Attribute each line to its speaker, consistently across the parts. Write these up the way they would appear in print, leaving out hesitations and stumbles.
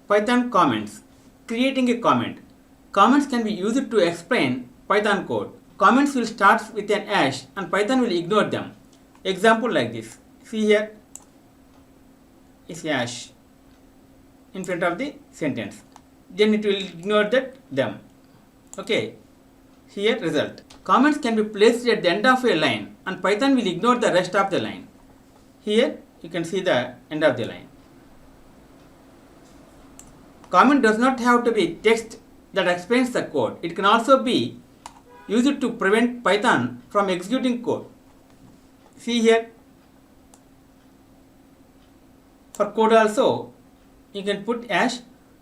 Speaker 1: Python comments. Creating a comment. Comments can be used to explain Python code. Comments will start with an hash and Python will ignore them. Example like this. See here is hash in front of the sentence. Then it will ignore them. Okay. Here result. Comments can be placed at the end of a line and Python will ignore the rest of the line. Here you can see the end of the line. Comment does not have to be text that explains the code. It can also be used to prevent Python from executing code. See here, for code also you can put hash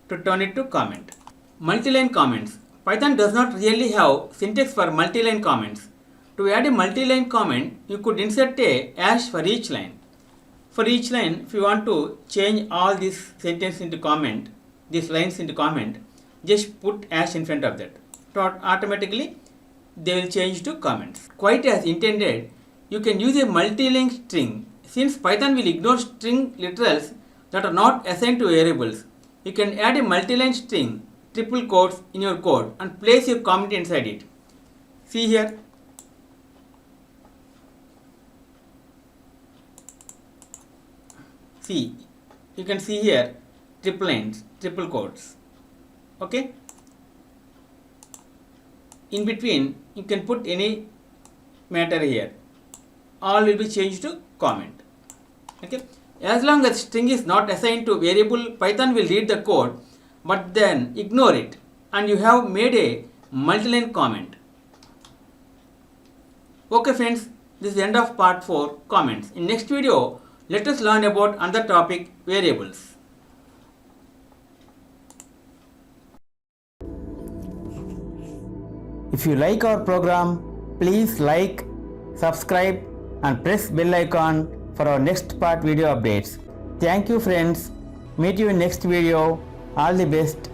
Speaker 1: to turn it to comment. Multi-line comments. Python does not really have syntax for multi-line comments. To add a multi-line comment, you could insert a hash for each line. For each line, if you want to change all this sentence into comment, these lines into comment, just put hash in front of that. Automatically, they will change to comments. Quite as intended, you can use a multi-line string. Since Python will ignore string literals that are not assigned to variables, you can add a multi-line string, triple quotes in your code and place your comment inside it. See here. See, you can see here triple lines, triple quotes. Okay. In between, you can put any matter here. All will be changed to comment. Okay. As long as string is not assigned to variable, Python will read the code but then ignore it and you have made a multi-line comment. Okay friends, this is the end of part 4 comments. In next video, let us learn about another topic, variables. If you like our program, please like, subscribe and press bell icon for our next part video updates. Thank you friends. Meet you in next video. All the best.